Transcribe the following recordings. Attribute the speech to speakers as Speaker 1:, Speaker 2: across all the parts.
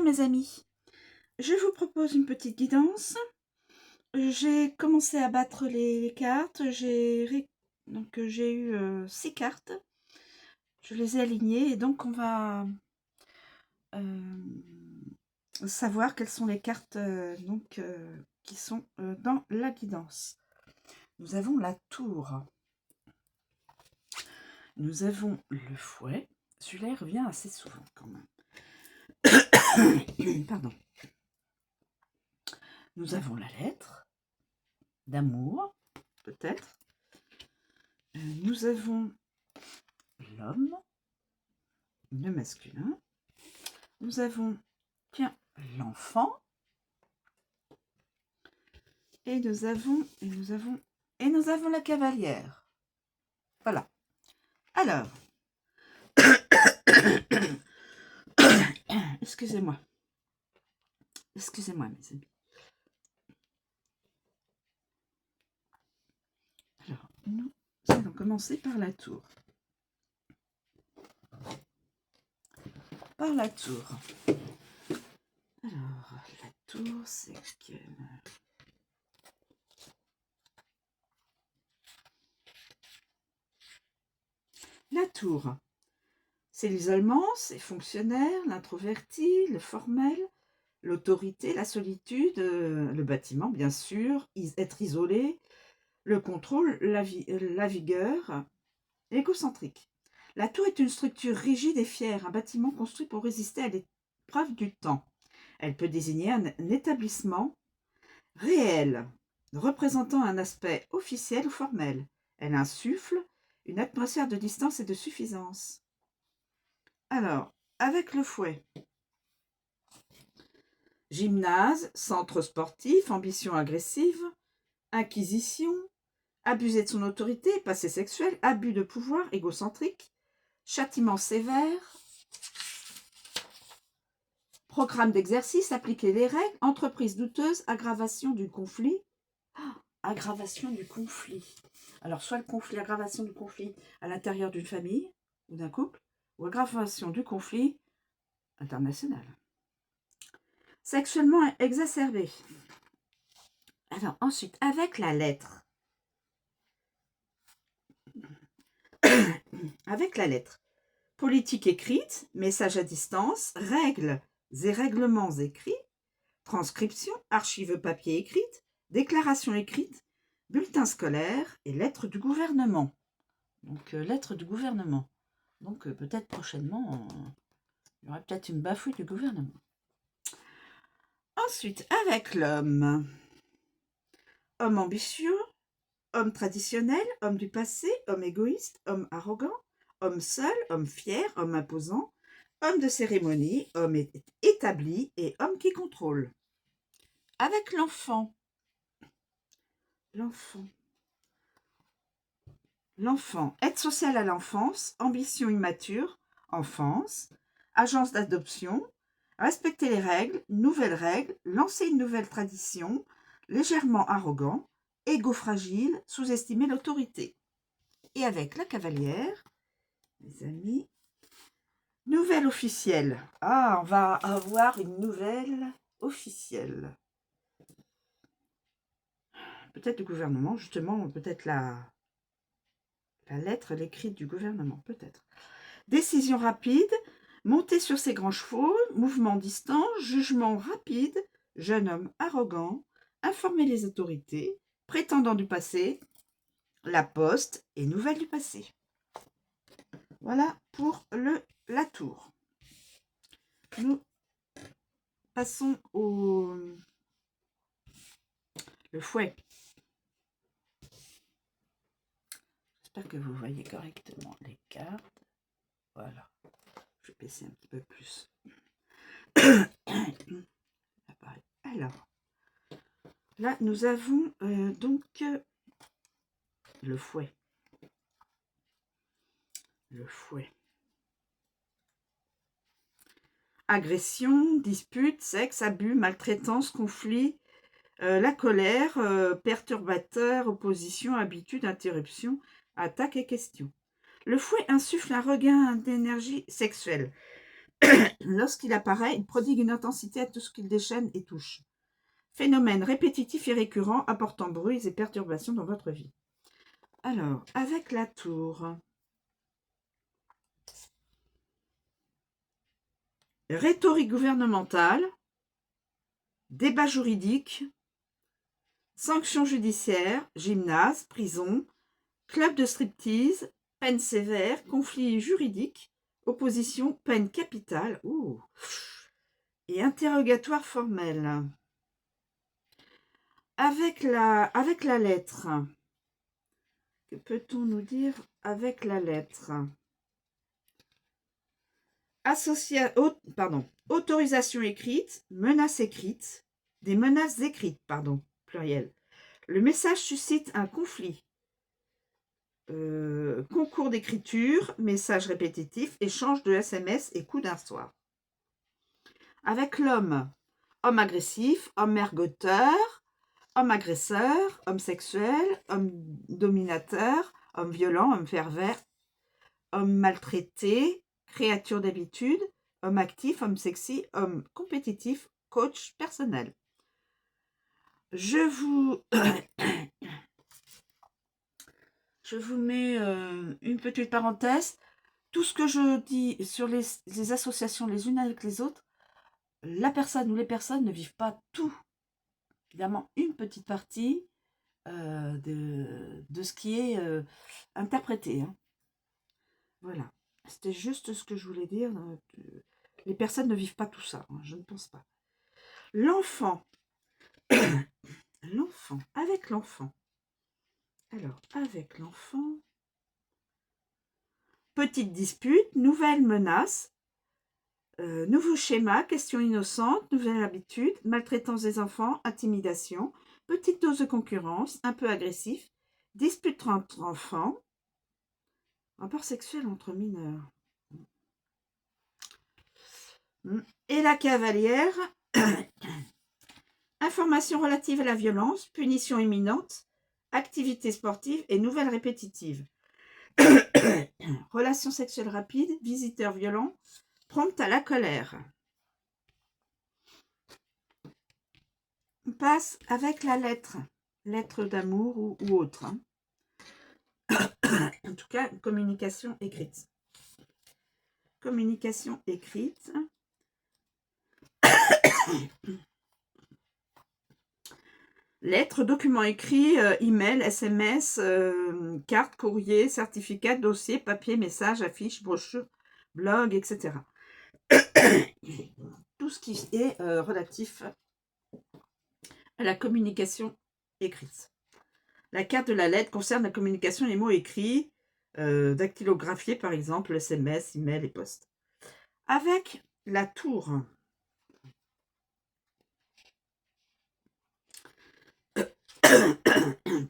Speaker 1: mes amis, je vous propose une petite guidance. J'ai commencé à battre les cartes, donc j'ai eu 6 cartes, je les ai alignées et donc on va savoir quelles sont les cartes qui sont dans la guidance. Nous avons la tour, nous avons le fouet, celui-là il revient assez souvent quand même. Pardon. Nous avons la lettre d'amour, peut-être. Nous avons l'homme, le masculin. Nous avons, tiens, l'enfant. Et nous avons la cavalière. Voilà. Alors, excusez-moi. Excusez-moi, mes amis. Alors, nous allons commencer par la tour. Par la tour. Alors, la tour, c'est quelle? La tour, c'est l'isolement, c'est fonctionnaire, l'introverti, le formel, l'autorité, la solitude, le bâtiment, bien sûr, être isolé, le contrôle, la vigueur, égocentrique. La tour est une structure rigide et fière, un bâtiment construit pour résister à l'épreuve du temps. Elle peut désigner un établissement réel, représentant un aspect officiel ou formel. Elle insuffle une atmosphère de distance et de suffisance. Alors, avec le fouet. Gymnase, centre sportif, ambition agressive, acquisition, abuser de son autorité, passé sexuel, abus de pouvoir, égocentrique, châtiment sévère, programme d'exercice, appliquer les règles, entreprise douteuse, aggravation du conflit. Aggravation du conflit. Alors, soit le conflit, aggravation du conflit à l'intérieur d'une famille ou d'un couple, ou aggravation du conflit international. Sexuellement exacerbé. Alors, ensuite, avec la lettre. Avec la lettre. Politique écrite, message à distance, règles et règlements écrits, transcription, archives papier écrites, déclaration écrite, bulletin scolaire et lettres du gouvernement. Donc, lettres du gouvernement. Donc, peut-être prochainement, il y aura peut-être une bafouille du gouvernement. Ensuite, avec l'homme. Homme ambitieux, homme traditionnel, homme du passé, homme égoïste, homme arrogant, homme seul, homme fier, homme imposant, homme de cérémonie, homme établi et homme qui contrôle. Avec l'enfant. L'enfant, aide sociale à l'enfance, ambition immature, enfance, agence d'adoption, respecter les règles, nouvelles règles, lancer une nouvelle tradition, légèrement arrogant, égo fragile, sous-estimer l'autorité. Et avec la cavalière, mes amis, nouvelle officielle. Ah, on va avoir une nouvelle officielle. Peut-être du gouvernement, justement, peut-être la lettre, l'écrite du gouvernement, peut-être. Décision rapide, monter sur ses grands chevaux, mouvement distant, jugement rapide, jeune homme arrogant, informer les autorités, prétendant du passé, la poste et nouvelle du passé. Voilà pour la tour. Nous passons le fouet. J'espère que vous voyez correctement les cartes. Voilà. Je vais baisser un petit peu plus. Alors, là, nous avons donc le fouet. Le fouet. Agression, dispute, sexe, abus, maltraitance, conflit, la colère, perturbateur, opposition, habitude, interruption, attaque et question. Le fouet insuffle un regain d'énergie sexuelle. Lorsqu'il apparaît, il prodigue une intensité à tout ce qu'il déchaîne et touche. Phénomène répétitif et récurrent apportant bruits et perturbations dans votre vie. Alors, avec la tour. Rhétorique gouvernementale, débat juridique, sanctions judiciaires, gymnase, prison, club de striptease, peine sévère, conflit juridique, opposition, peine capitale, et interrogatoire formel. Avec la lettre, que peut-on nous dire avec la lettre? Autorisation écrite, menace écrite, des menaces écrites, pluriel. Le message suscite un conflit. Concours d'écriture, message répétitif, échange de SMS et coup d'un soir. Avec l'homme, homme agressif, homme ergoteur, homme agresseur, homme sexuel, homme dominateur, homme violent, homme pervers, homme maltraité, créature d'habitude, homme actif, homme sexy, homme compétitif, coach personnel. Je vous mets une petite parenthèse. Tout ce que je dis sur les associations les unes avec les autres, la personne ou les personnes ne vivent pas tout. Évidemment, une petite partie de ce qui est interprété. Hein. Voilà. C'était juste ce que je voulais dire. Les personnes ne vivent pas tout ça. Hein, je ne pense pas. L'enfant. L'enfant. Avec l'enfant. Alors, avec l'enfant. Petite dispute, nouvelle menace, nouveau schéma, question innocente, nouvelle habitude, maltraitance des enfants, intimidation, petite dose de concurrence, un peu agressif, dispute entre enfants, rapport sexuel entre mineurs. Et la cavalière, information relative à la violence, punition imminente, activité sportive et nouvelles répétitives. Relations sexuelles rapides, visiteur violent, prompte à la colère. On passe avec la lettre d'amour ou autre. Hein. En tout cas, communication écrite. Communication écrite. Lettres, documents écrits, email, SMS, carte, courrier, certificat, dossier, papier, message, affiche, brochure, blog, etc. Tout ce qui est relatif à la communication écrite. La carte de la lettre concerne la communication des mots écrits, dactylographiés par exemple, SMS, email et poste. Avec la tour.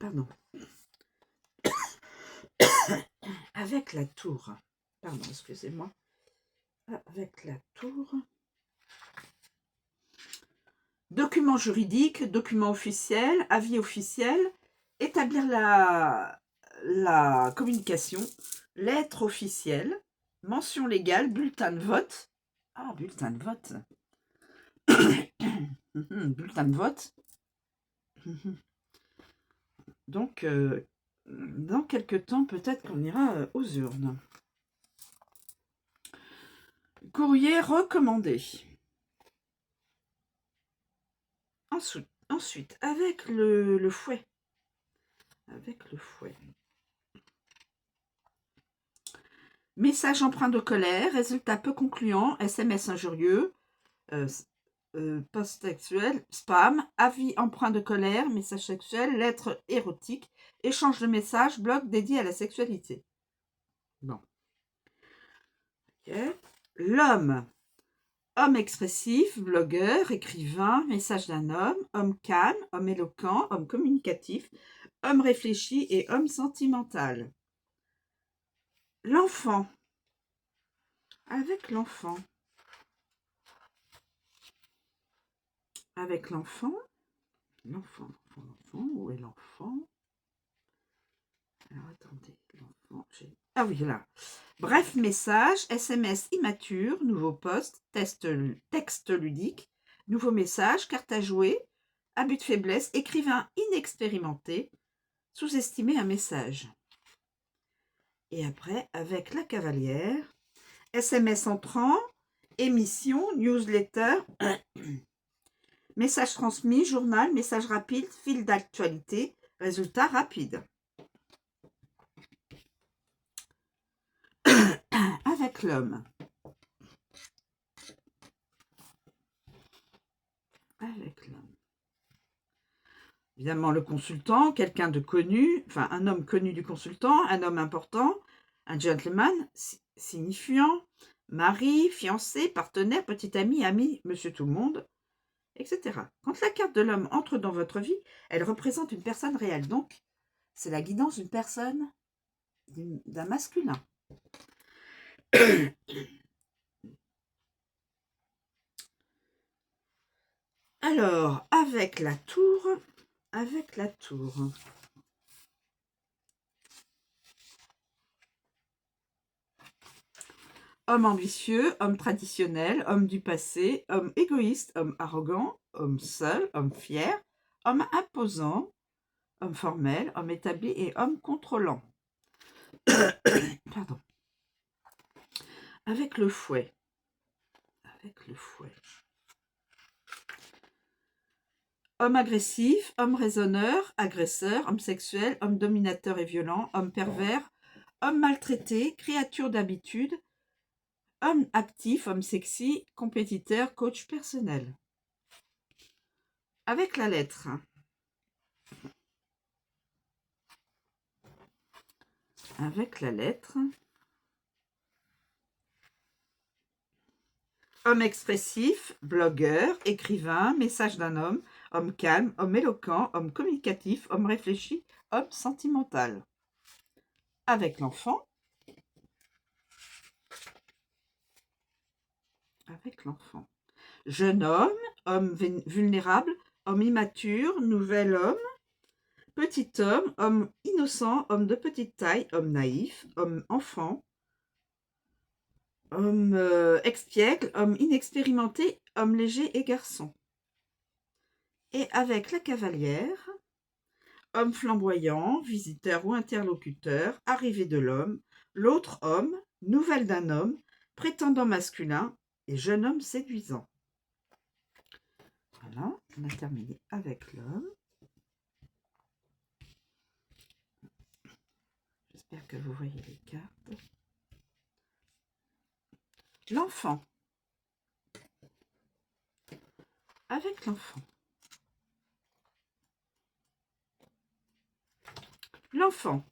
Speaker 1: Pardon. Avec la tour. Pardon, excusez-moi. Avec la tour. Document juridique, document officiel, avis officiel, établir la communication, lettre officielle, mention légale, bulletin de vote. Ah, bulletin de vote. Bulletin de vote. Donc, dans quelques temps, peut-être qu'on ira aux urnes. Courrier recommandé. Ensuite, avec le fouet. Avec le fouet. Message empreint de colère, résultat peu concluant, SMS injurieux, post sexuel, spam, avis empreint de colère, message sexuel, lettre érotique, échange de messages, blog dédié à la sexualité. Bon. Okay. L'homme. Homme expressif, blogueur, écrivain, message d'un homme calme, homme éloquent, homme communicatif, homme réfléchi et homme sentimental. L'enfant. Avec l'enfant. Avec l'enfant. L'enfant, où est l'enfant? Alors, attendez, l'enfant, ah oui, là. Bref message, SMS immature, nouveau poste, texte ludique, nouveau message, carte à jouer, abus de faiblesse, écrivain inexpérimenté, sous-estimer un message. Et après, avec la cavalière, SMS entrant, émission, newsletter, message transmis, journal, message rapide, fil d'actualité, résultat rapide. Avec l'homme. Avec l'homme. Évidemment, le consultant, quelqu'un de connu, enfin un homme connu du consultant, un homme important, un gentleman, signifiant, mari, fiancé, partenaire, petit ami, ami, monsieur tout le monde, etc. Quand la carte de l'homme entre dans votre vie, elle représente une personne réelle. Donc, c'est la guidance d'une personne, d'un masculin. Alors, avec la tour, homme ambitieux, homme traditionnel, homme du passé, homme égoïste, homme arrogant, homme seul, homme fier, homme imposant, homme formel, homme établi et homme contrôlant. Pardon. Avec le fouet. Homme agressif, homme raisonneur, agresseur, homme sexuel, homme dominateur et violent, homme pervers, homme maltraité, créature d'habitude, homme actif, homme sexy, compétiteur, coach personnel. Avec la lettre. Homme expressif, blogueur, écrivain, message d'un homme, homme calme, homme éloquent, homme communicatif, homme réfléchi, homme sentimental. Avec l'enfant. Jeune homme, homme vulnérable, homme immature, nouvel homme, petit homme, homme innocent, homme de petite taille, homme naïf, homme enfant, homme expiègle, homme inexpérimenté, homme léger et garçon. Et avec la cavalière, homme flamboyant, visiteur ou interlocuteur, arrivée de l'homme, l'autre homme, nouvelle d'un homme, prétendant masculin et jeune homme séduisant. Voilà, on a terminé avec l'homme. J'espère que vous voyez les cartes. L'enfant. Avec l'enfant. L'enfant.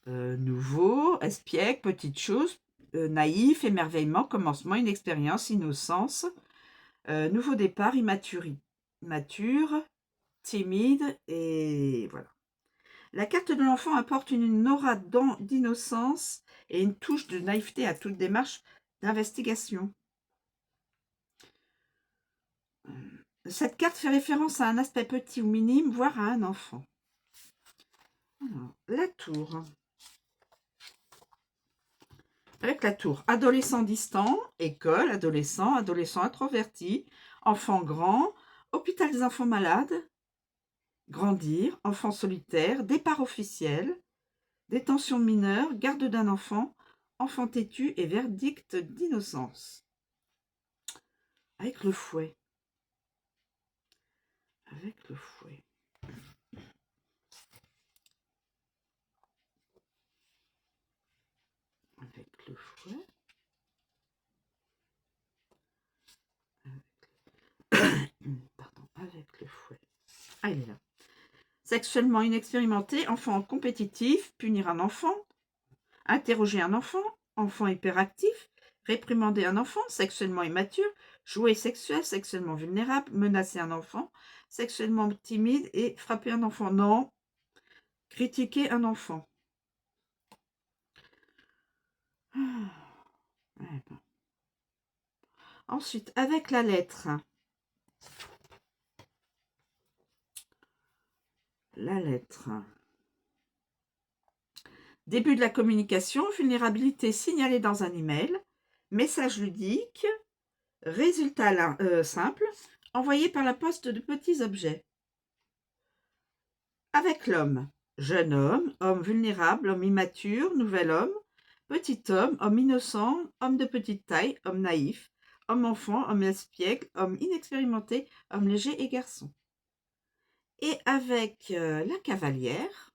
Speaker 1: Nouveau, espiègle, petite chose, naïf, émerveillement, commencement, inexpérience, innocence, nouveau départ, mature, timide, et voilà. La carte de l'enfant apporte une aura d'innocence et une touche de naïveté à toute démarche d'investigation. Cette carte fait référence à un aspect petit ou minime, voire à un enfant. Alors, la tour. Avec la tour, adolescent distant, école, adolescent introverti, enfant grand, hôpital des enfants malades, grandir, enfant solitaire, départ officiel, détention de mineur, garde d'un enfant, enfant têtu et verdict d'innocence. Avec le fouet. Avec le fouet. Avec le fouet. Ah, il est là. Sexuellement inexpérimenté, enfant compétitif, punir un enfant, interroger un enfant, enfant hyperactif, réprimander un enfant, sexuellement immature, jouer sexuel, sexuellement vulnérable, menacer un enfant, sexuellement timide et frapper un enfant. Non, critiquer un enfant. Ensuite, avec la lettre. La lettre. Début de la communication, vulnérabilité signalée dans un email, message ludique, résultat simple, envoyé par la poste de petits objets. Avec l'homme, jeune homme vulnérable, homme immature, nouvel homme, petit homme innocent, homme de petite taille, homme naïf, homme enfant, homme espiègle, homme inexpérimenté, homme léger et garçon. Et avec la cavalière,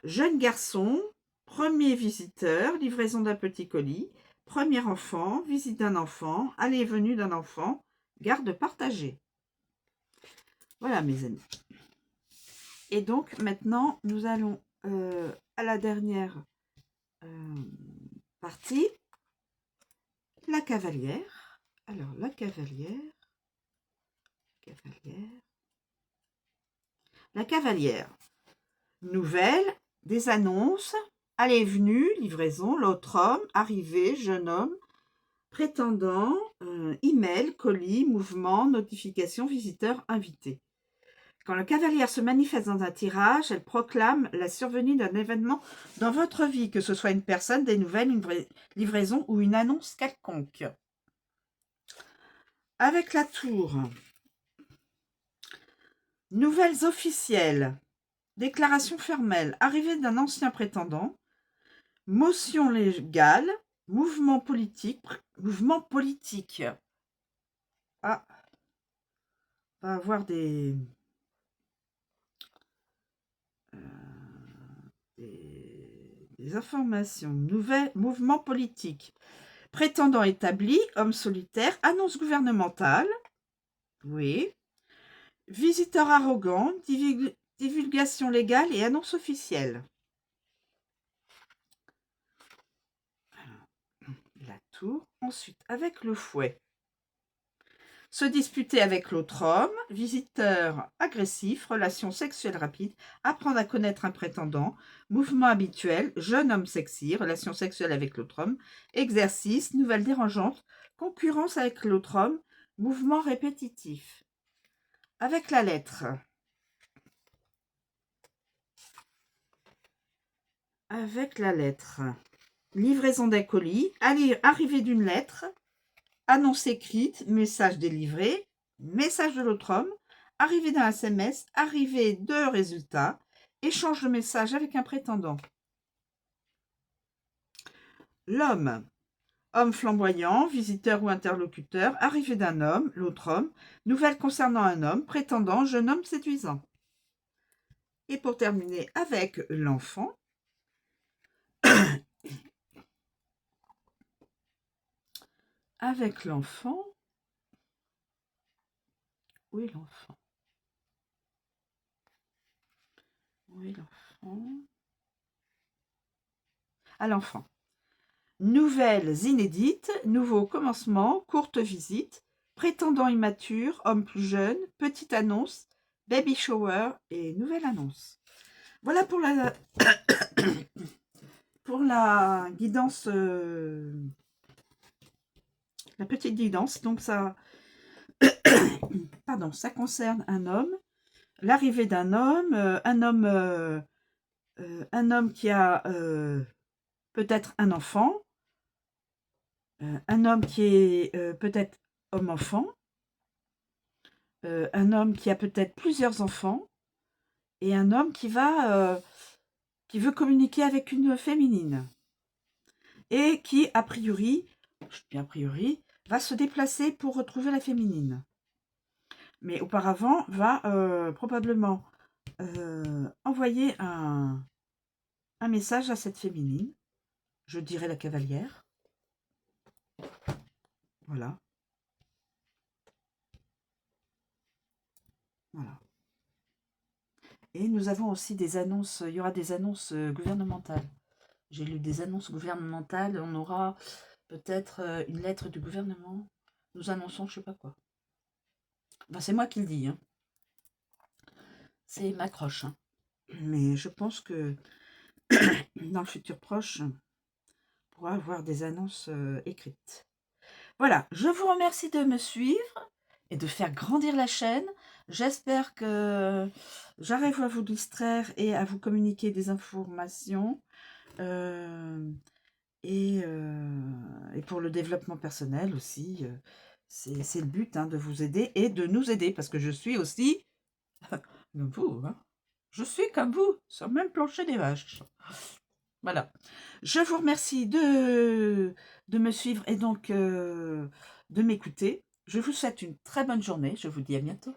Speaker 1: jeune garçon, premier visiteur, livraison d'un petit colis, premier enfant, visite d'un enfant, allée et venue d'un enfant, garde partagée. Voilà mes amis. Et donc maintenant, nous allons à la dernière partie, la cavalière. Alors, la cavalière. La cavalière. Nouvelle, des annonces, allée et venue, livraison, l'autre homme, arrivée, jeune homme, prétendant, email, colis, mouvement, notification, visiteur, invité. Quand la cavalière se manifeste dans un tirage, elle proclame la survenue d'un événement dans votre vie, que ce soit une personne, des nouvelles, une livraison ou une annonce quelconque. Avec la tour, nouvelles officielles, déclaration formelle, arrivée d'un ancien prétendant, motion légale, mouvement politique. Ah, on va avoir des informations. Nouvel mouvement politique. Prétendant établi, homme solitaire, annonce gouvernementale. Oui. Visiteur arrogant, divulgation légale et annonce officielle. La tour. Ensuite, avec le fouet. Se disputer avec l'autre homme, visiteur agressif, relation sexuelle rapide, apprendre à connaître un prétendant, mouvement habituel, jeune homme sexy, relation sexuelle avec l'autre homme, exercice, nouvelle dérangeante, concurrence avec l'autre homme, mouvement répétitif. Avec la lettre. Avec la lettre. Livraison d'un colis, arrivée d'une lettre, annonce écrite, message délivré, message de l'autre homme, arrivée d'un SMS, arrivée de résultat, échange de message avec un prétendant. L'homme, homme flamboyant, visiteur ou interlocuteur, arrivée d'un homme, l'autre homme, nouvelle concernant un homme, prétendant, jeune homme séduisant. Et pour terminer avec l'enfant, avec l'enfant, où est l'enfant? Où est l'enfant? À l'enfant. Nouvelles inédites, nouveau commencement, courte visite, prétendant immature, homme plus jeune, petite annonce, baby shower et nouvelle annonce. Voilà pour la pour la guidance, la petite guidance. Donc ça, pardon, ça concerne un homme, l'arrivée d'un homme, un homme qui a peut-être un enfant, un homme qui est peut-être homme-enfant, un homme qui a peut-être plusieurs enfants, et un homme qui veut communiquer avec une féminine, et qui, a priori, va se déplacer pour retrouver la féminine. Mais auparavant, va probablement envoyer un message à cette féminine, je dirais la cavalière. Voilà. Voilà. Et nous avons aussi des annonces, il y aura des annonces gouvernementales. J'ai lu des annonces gouvernementales, on aura peut-être une lettre du gouvernement. Nous annonçons je sais pas quoi. Ben, c'est moi qui le dis, hein. C'est ma croche. Hein. Mais je pense que dans le futur proche, on pourra avoir des annonces écrites. Voilà, je vous remercie de me suivre et de faire grandir la chaîne. J'espère que j'arrive à vous distraire et à vous communiquer des informations. euh, et pour le développement personnel aussi, c'est le but, hein, de vous aider et de nous aider, parce que je suis aussi comme vous, hein. Je suis comme vous, sur le même plancher des vaches. Voilà. Je vous remercie de me suivre et donc de m'écouter. Je vous souhaite une très bonne journée. Je vous dis à bientôt.